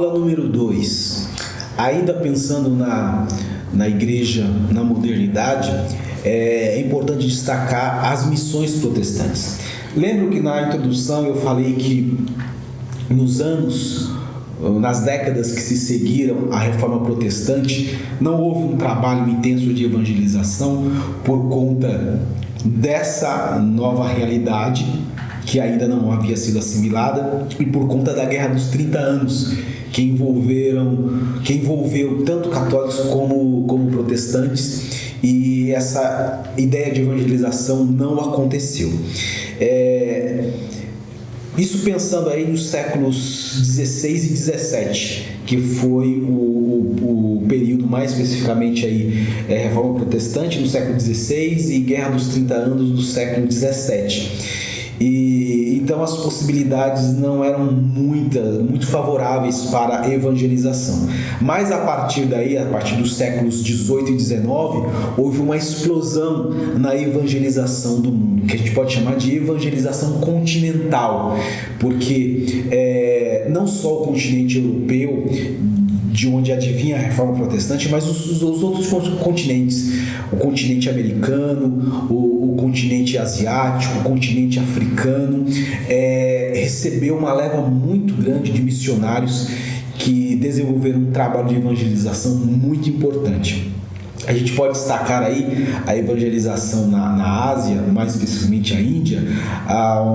Aula número 2. Ainda pensando na igreja, na modernidade, é importante destacar as missões protestantes. Lembro que na introdução eu falei que nas décadas que se seguiram à Reforma Protestante, não houve um trabalho intenso de evangelização por conta dessa nova realidade que ainda não havia sido assimilada e por conta da Guerra dos 30 anos, que envolveu tanto católicos como protestantes, e essa ideia de evangelização não aconteceu. Isso pensando aí nos séculos 16 e 17, que foi o período mais especificamente aí, Reforma Protestante no século 16 e Guerra dos 30 anos do século 17. Então as possibilidades não eram muito favoráveis para a evangelização. Mas a partir dos séculos 18 e 19, houve uma explosão na evangelização do mundo, que a gente pode chamar de evangelização continental, porque não só o continente europeu, de onde advinha a Reforma Protestante, mas os outros continentes, o continente americano, o continente asiático, o continente africano, recebeu uma leva muito grande de missionários que desenvolveram um trabalho de evangelização muito importante. A gente pode destacar aí a evangelização na Ásia, mais especificamente a Índia,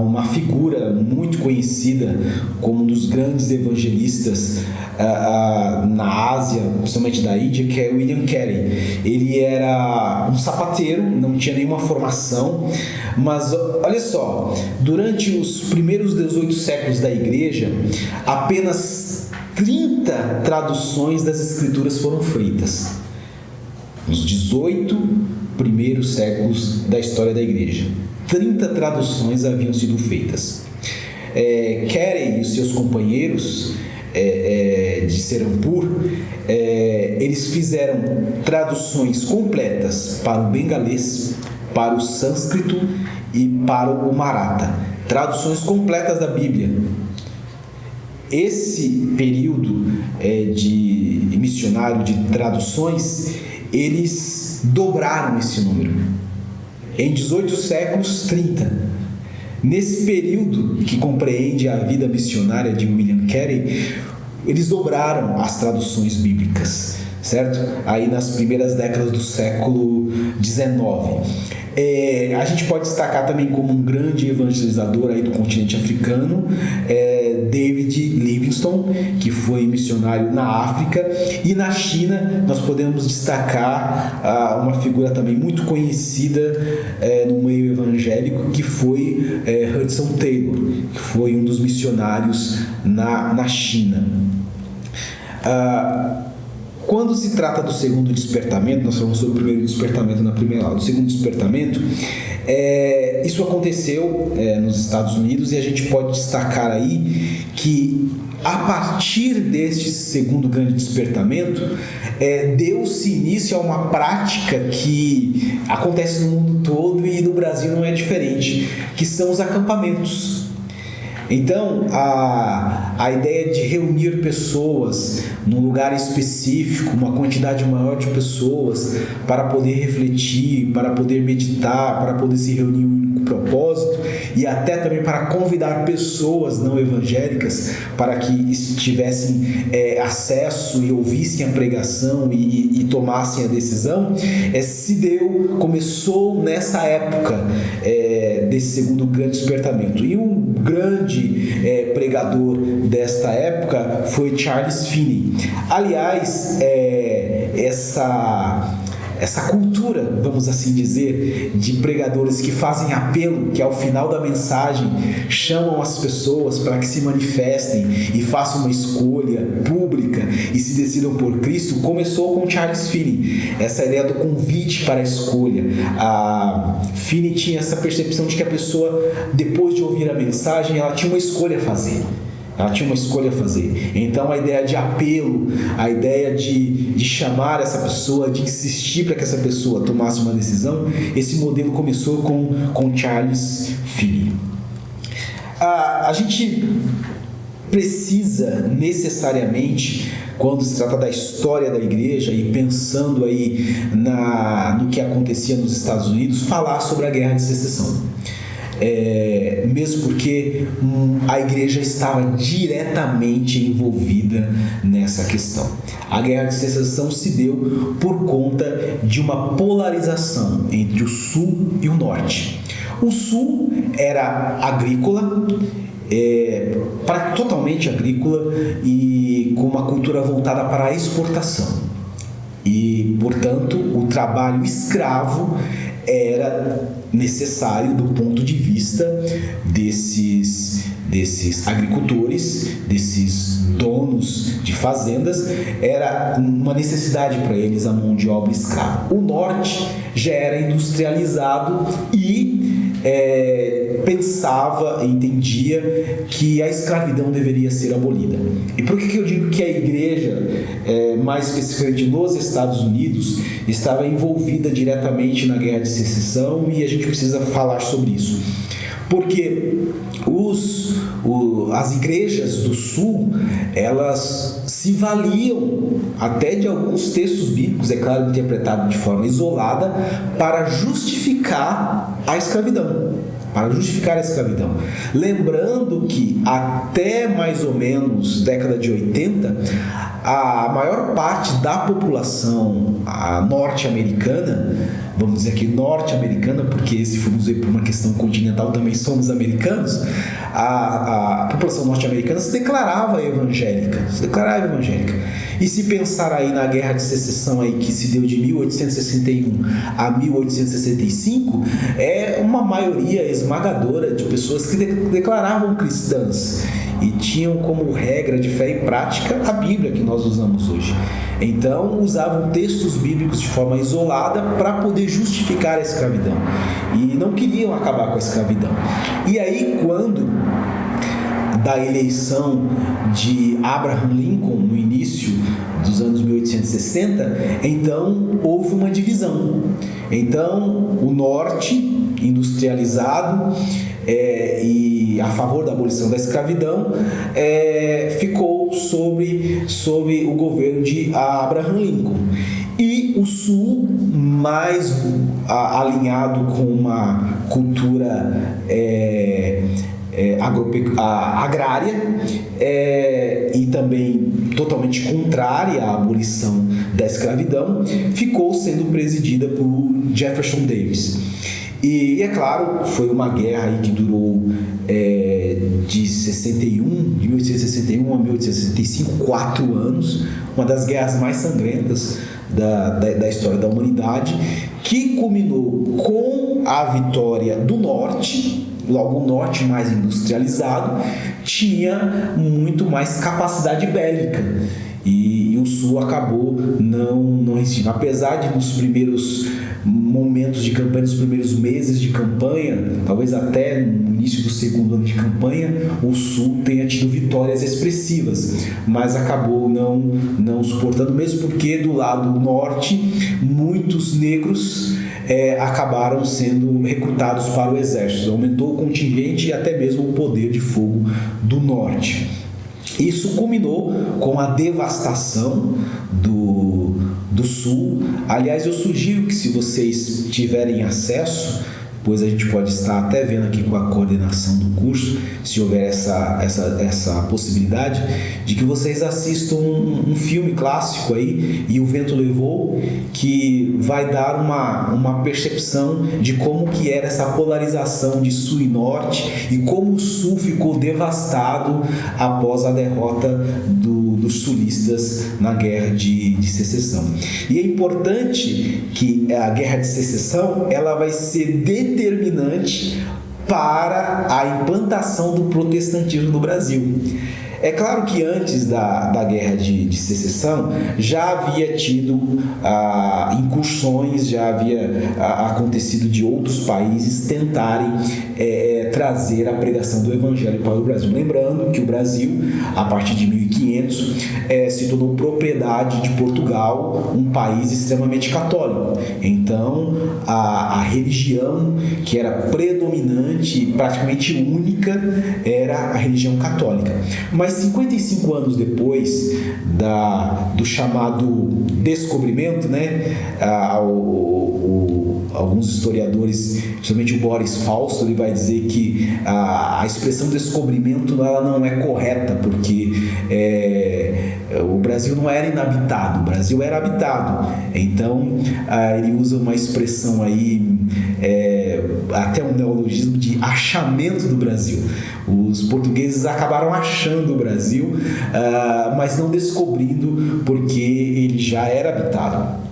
uma figura muito conhecida como um dos grandes evangelistas na Ásia, principalmente da Índia, que é William Carey. Ele era um sapateiro, não tinha nenhuma formação, mas olha só, durante os primeiros 18 séculos da igreja, apenas 30 traduções das escrituras foram feitas. Nos 18 primeiros séculos da história da igreja, 30 traduções haviam sido feitas. Carey e os seus companheiros de Serampur, eles fizeram traduções completas para o bengalês, para o sânscrito e para o maratha. Traduções completas da Bíblia. Esse período de missionário de traduções, eles dobraram esse número. Em 18 séculos, 30. Nesse período que compreende a vida missionária de William Carey, eles dobraram as traduções bíblicas, certo? Aí nas primeiras décadas do século XIX. A gente pode destacar também como um grande evangelizador aí do continente africano, David Livingstone, que foi missionário na África, e na China nós podemos destacar uma figura também muito conhecida no meio evangélico, que foi Hudson Taylor, que foi um dos missionários na China. Quando se trata do segundo despertamento, nós falamos sobre o primeiro despertamento na primeira aula. O segundo despertamento, isso aconteceu nos Estados Unidos, e a gente pode destacar aí que a partir deste segundo grande despertamento, deu-se início a uma prática que acontece no mundo todo e no Brasil não é diferente, que são os acampamentos. Então, a ideia de reunir pessoas num lugar específico, uma quantidade maior de pessoas, para poder refletir, para poder meditar, para poder se reunir em um único propósito, e até também para convidar pessoas não evangélicas para que tivessem acesso e ouvissem a pregação e tomassem a decisão, começou nessa época desse segundo grande despertamento. E o grande pregador desta época foi Charles Finney. Aliás, essa cultura, vamos assim dizer, de pregadores que fazem apelo, que ao final da mensagem chamam as pessoas para que se manifestem e façam uma escolha pública e se decidam por Cristo, começou com Charles Finney. Essa ideia do convite para a escolha. A Finney tinha essa percepção de que a pessoa, depois de ouvir a mensagem, ela tinha uma escolha a fazer. Então a ideia de apelo, a ideia de chamar essa pessoa, de insistir para que essa pessoa tomasse uma decisão, esse modelo começou com Charles Finney. A gente precisa necessariamente, quando se trata da história da igreja e pensando aí no que acontecia nos Estados Unidos, falar sobre a Guerra de Secessão. Mesmo porque a igreja estava diretamente envolvida nessa questão. A Guerra de Secessão se deu por conta de uma polarização entre o Sul e o Norte. O Sul era agrícola, totalmente agrícola e com uma cultura voltada para a exportação. E, portanto, o trabalho escravo era necessário do ponto de vista desses agricultores, desses donos de fazendas. Era uma necessidade para eles a mão de obra escrava. O norte já era industrializado e pensava, entendia que a escravidão deveria ser abolida. E por que eu digo que a igreja, mais especificamente nos Estados Unidos, estava envolvida diretamente na Guerra de Secessão, e a gente precisa falar sobre isso? Porque as igrejas do Sul, elas se valiam até de alguns textos bíblicos, é claro, interpretados de forma isolada, para justificar a escravidão. Lembrando que até mais ou menos década de 80, a maior parte da população norte-americana, vamos dizer aqui norte-americana, porque se formos ver por uma questão continental também somos americanos, a população norte-americana se declarava evangélica. E se pensar aí na Guerra de Secessão aí, que se deu de 1861 a 1865, é uma maioria esmagadora de pessoas que declaravam cristãs e tinham como regra de fé e prática a Bíblia que nós usamos hoje. Então usavam textos bíblicos de forma isolada para poder justificar a escravidão e não queriam acabar com a escravidão. E aí, quando da eleição de Abraham Lincoln no início dos anos 1860, então houve uma divisão. Então o norte industrializado e a favor da abolição da escravidão ficou sob o governo de Abraham Lincoln, e o sul, mais alinhado com uma cultura agrária e também totalmente contrária à abolição da escravidão, ficou sendo presidida por Jefferson Davis. E é claro, foi uma guerra aí que durou de 1861 a 1865, 4 anos, uma das guerras mais sangrentas da história da humanidade, que culminou com a vitória do norte. Logo, o norte, mais industrializado, tinha muito mais capacidade bélica, e o sul acabou não resistindo. Apesar de nos primeiros momentos de campanha, nos primeiros meses de campanha, talvez até no início do segundo ano de campanha, o sul tenha tido vitórias expressivas, mas acabou não suportando, mesmo porque do lado norte muitos negros acabaram sendo recrutados para o exército. Aumentou o contingente e até mesmo o poder de fogo do norte. Isso culminou com a devastação do sul. Aliás, eu sugiro que, se vocês tiverem acesso, pois a gente pode estar até vendo aqui com a coordenação do curso, se houver essa possibilidade, de que vocês assistam um filme clássico aí, E o Vento Levou, que vai dar uma percepção de como que era essa polarização de sul e norte, e como o sul ficou devastado após a derrota dos sulistas na Guerra de Secessão. E é importante que a Guerra de Secessão ela vai ser determinante para a implantação do protestantismo no Brasil. É claro que antes da Guerra de Secessão já havia tido incursões, já havia acontecido de outros países tentarem trazer a pregação do Evangelho para o Brasil. Lembrando que o Brasil, a partir de 1500 1500, se tornou propriedade de Portugal, um país extremamente católico. Então, a religião que era predominante, praticamente única, era a religião católica. Mas 55 anos depois do chamado descobrimento, né, alguns historiadores, principalmente o Boris Fausto, ele vai dizer que a expressão descobrimento ela não é correta, porque o Brasil não era inabitado, o Brasil era habitado. Então ele usa uma expressão aí, até um neologismo de achamento do Brasil. Os portugueses acabaram achando o Brasil, mas não descobrindo, porque ele já era habitado.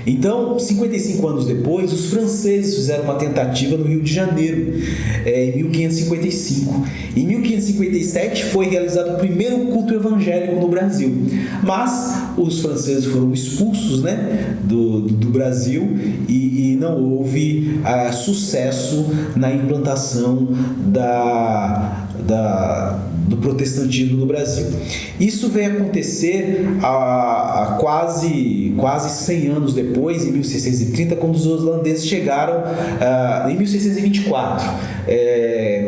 Então, 55 anos depois, os franceses fizeram uma tentativa no Rio de Janeiro, em 1555. Em 1557 foi realizado o primeiro culto evangélico no Brasil, mas os franceses foram expulsos, né, do Brasil e não houve sucesso na implantação do protestantismo no Brasil. Isso veio acontecer há quase 100 anos depois, em 1630, quando os holandeses chegaram, em 1624,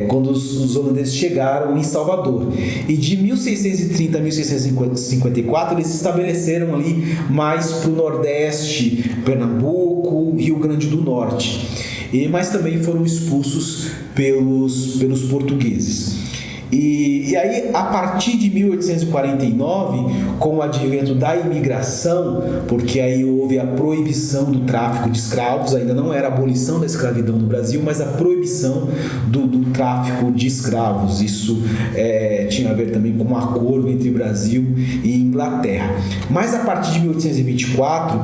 quando os holandeses chegaram em Salvador. E de 1630 a 1654, eles se estabeleceram ali mais para o Nordeste, Pernambuco, Rio Grande do Norte. Mas também foram expulsos pelos portugueses. E aí, a partir de 1849, com o advento da imigração, porque aí houve a proibição do tráfico de escravos, ainda não era a abolição da escravidão no Brasil, mas a proibição do tráfico de escravos. Isso tinha a ver também com um acordo entre Brasil e Inglaterra. Mas a partir de 1824,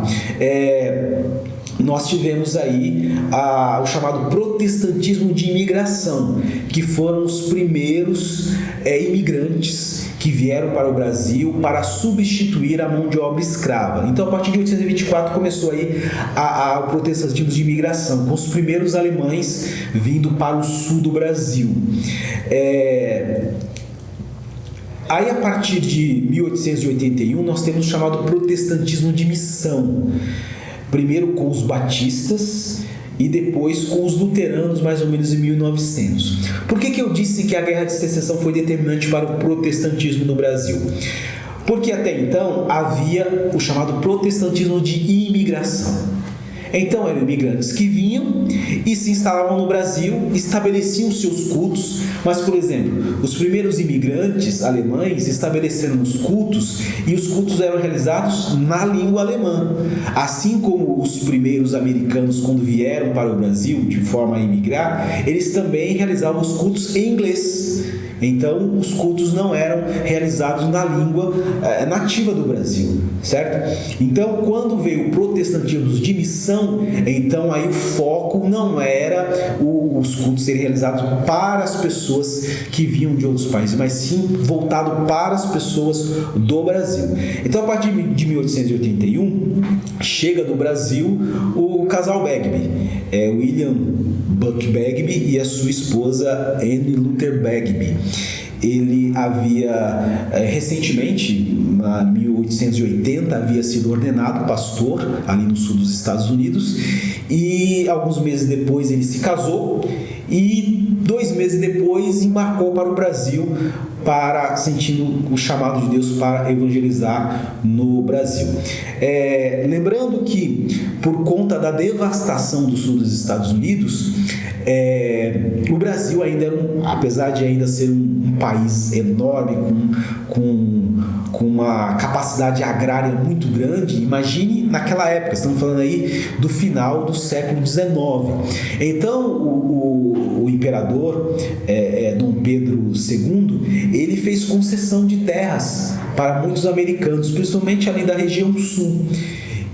nós tivemos aí o chamado protestantismo de imigração, que foram os primeiros imigrantes que vieram para o Brasil para substituir a mão de obra escrava. Então, a partir de 1824 começou aí o protestantismo de imigração, com os primeiros alemães vindo para o sul do Brasil. Aí, a partir de 1881, nós temos o chamado protestantismo de missão. Primeiro com os batistas e depois com os luteranos, mais ou menos em 1900. Por que eu disse que a Guerra de Secessão foi determinante para o protestantismo no Brasil? Porque até então havia o chamado protestantismo de imigração. Então eram imigrantes que vinham e se instalavam no Brasil, estabeleciam seus cultos, mas, por exemplo, os primeiros imigrantes alemães estabeleceram os cultos e os cultos eram realizados na língua alemã, assim como os primeiros americanos, quando vieram para o Brasil de forma a imigrar, eles também realizavam os cultos em inglês. Então, os cultos não eram realizados na língua nativa do Brasil, certo? Então, quando veio o protestantismo de missão, então aí o foco não era os cultos serem realizados para as pessoas que vinham de outros países, mas sim voltado para as pessoas do Brasil. Então, a partir de 1881, chega do Brasil o casal Bagby, William Buck Bagby e a sua esposa Anne Luther Bagby. Ele havia recentemente, em 1880, havia sido ordenado pastor ali no sul dos Estados Unidos, e alguns meses depois ele se casou e 2 meses depois embarcou para o Brasil, sentindo o chamado de Deus para evangelizar no Brasil. Lembrando que, por conta da devastação do sul dos Estados Unidos, o Brasil ainda era, apesar de ainda ser um país enorme, com uma capacidade agrária muito grande, imagine naquela época, estamos falando aí do final do século XIX. Então, o imperador Dom Pedro II, ele fez concessão de terras para muitos americanos, principalmente ali da região sul.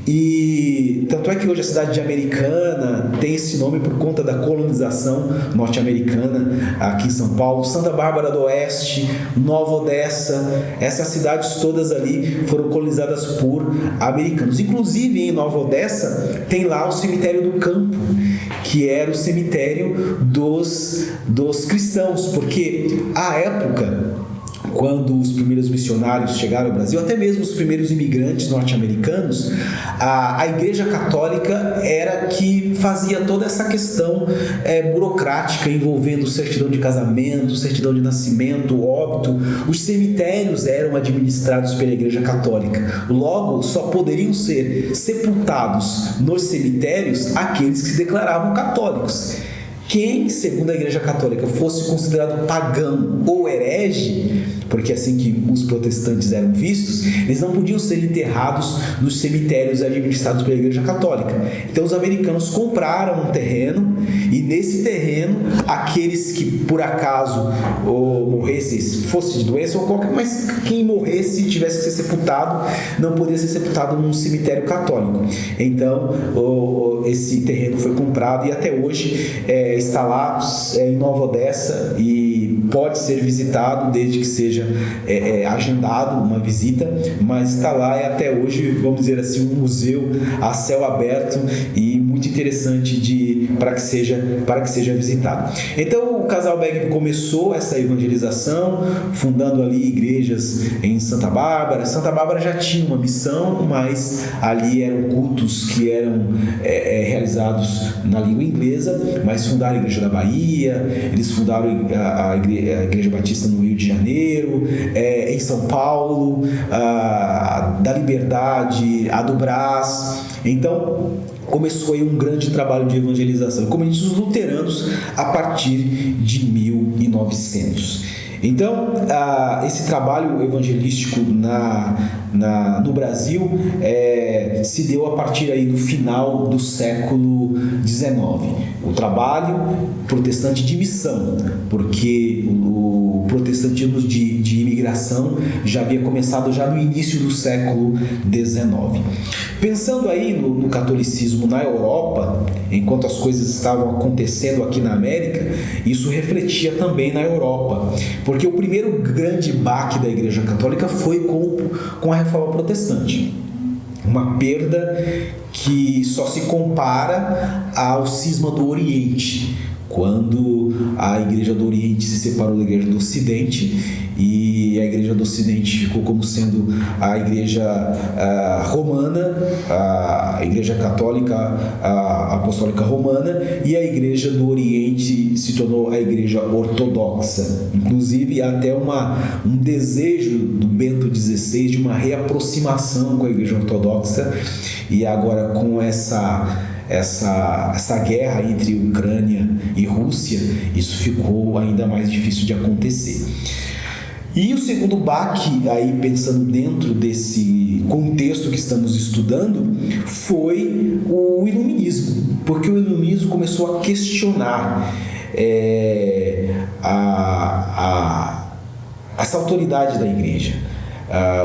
E tanto é que hoje a cidade de Americana tem esse nome por conta da colonização norte-americana aqui em São Paulo. Santa Bárbara do Oeste, Nova Odessa, essas cidades todas ali foram colonizadas por americanos. Inclusive em Nova Odessa tem lá o cemitério do Campo, que era o cemitério dos cristãos, porque à época quando os primeiros missionários chegaram ao Brasil, até mesmo os primeiros imigrantes norte-americanos, a Igreja Católica era que fazia toda essa questão burocrática envolvendo certidão de casamento, certidão de nascimento, óbito. Os cemitérios eram administrados pela Igreja Católica. Logo, só poderiam ser sepultados nos cemitérios aqueles que se declaravam católicos. Quem, segundo a Igreja Católica, fosse considerado pagão ou herege, porque é assim que os protestantes eram vistos, eles não podiam ser enterrados nos cemitérios administrados pela Igreja Católica. Então os americanos compraram um terreno, e nesse terreno, aqueles que por acaso morressem, fosse de doença ou qualquer, mas quem morresse tivesse que ser sepultado, não podia ser sepultado num cemitério católico. Então esse terreno foi comprado e até hoje está lá em Nova Odessa e pode ser visitado desde que seja agendado uma visita, mas está lá e até hoje, vamos dizer assim, um museu a céu aberto e muito interessante para que seja visitado. Então o casal Begg começou essa evangelização fundando ali igrejas em Santa Bárbara. Santa Bárbara já tinha uma missão, mas ali eram cultos que eram realizados na língua inglesa, mas fundaram a Igreja da Bahia, eles fundaram a Igreja Batista no Rio de Janeiro, em São Paulo, da Liberdade, a do Brás. Então começou aí um grande trabalho de evangelização, como diz os luteranos, a partir de 1900. Então, esse trabalho evangelístico no Brasil se deu a partir aí do final do século XIX. O trabalho protestante de missão, porque o protestantismo de imigração já havia começado já no início do século XIX. Pensando aí no catolicismo na Europa, enquanto as coisas estavam acontecendo aqui na América, isso refletia também na Europa, porque o primeiro grande baque da Igreja Católica foi com a Reforma Protestante. Uma perda que só se compara ao cisma do Oriente, quando a Igreja do Oriente se separou da Igreja do Ocidente e a Igreja do Ocidente ficou como sendo a Igreja Romana, a Igreja Católica Apostólica Romana, e a Igreja do Oriente se tornou a Igreja Ortodoxa. Inclusive até um desejo do Bento XVI de uma reaproximação com a Igreja Ortodoxa, e agora com essa guerra entre Ucrânia e Rússia, isso ficou ainda mais difícil de acontecer. E o segundo baque, aí pensando dentro desse contexto que estamos estudando, foi o Iluminismo, porque o Iluminismo começou a questionar essa autoridade da Igreja.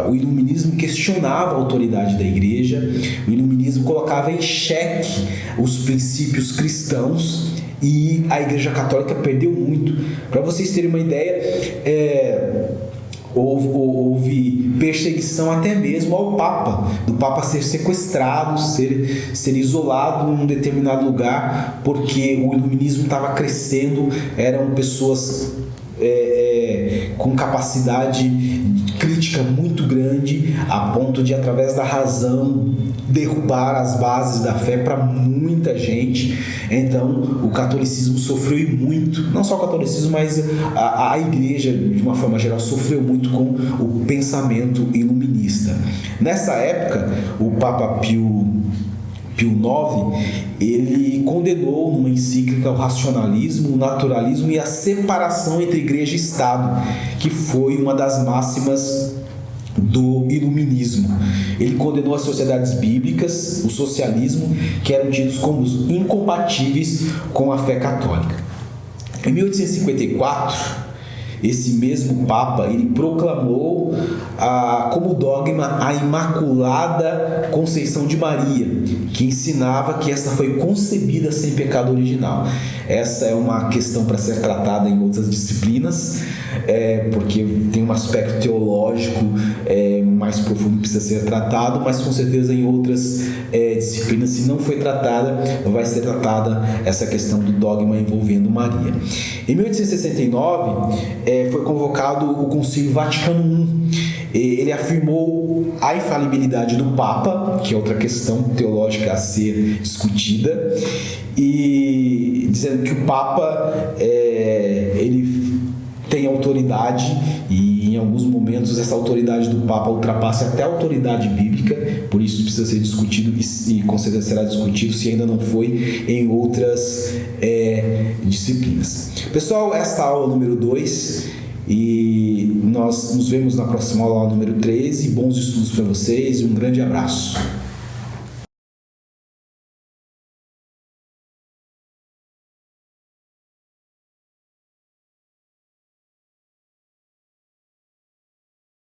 O Iluminismo questionava a autoridade da Igreja, o Iluminismo colocava em xeque os princípios cristãos e a Igreja Católica perdeu muito. Para vocês terem uma ideia, houve perseguição até mesmo ao Papa, do Papa ser sequestrado, ser isolado em um determinado lugar, porque o Iluminismo estava crescendo, eram pessoas com capacidade crítica muito grande, a ponto de, através da razão, derrubar as bases da fé para muita gente. Então o catolicismo sofreu muito, não só o catolicismo, mas a igreja de uma forma geral sofreu muito com o pensamento iluminista. Nessa época, o Papa Pio IX, ele condenou numa encíclica o racionalismo, o naturalismo e a separação entre igreja e Estado, que foi uma das máximas do iluminismo. Ele condenou as sociedades bíblicas, o socialismo, que eram tidos como incompatíveis com a fé católica. Em 1854, esse mesmo Papa, ele proclamou como dogma a Imaculada Conceição de Maria, que ensinava que esta foi concebida sem pecado original. essa é uma questão para ser tratada em outras disciplinas, porque tem um aspecto teológico mais profundo que precisa ser tratado, mas com certeza em outras disciplinas, se não foi tratada, vai ser tratada essa questão do dogma envolvendo Maria. Em 1869 foi convocado o Concílio Vaticano I. Ele afirmou a infalibilidade do Papa, que é outra questão teológica a ser discutida, e dizendo que o Papa ele tem autoridade, e em alguns momentos essa autoridade do Papa ultrapassa até a autoridade bíblica, por isso precisa ser discutido, e com certeza será discutido, se ainda não foi, em outras disciplinas. Pessoal, esta aula número 2, e nós nos vemos na próxima aula número 13. Bons estudos para vocês e um grande abraço.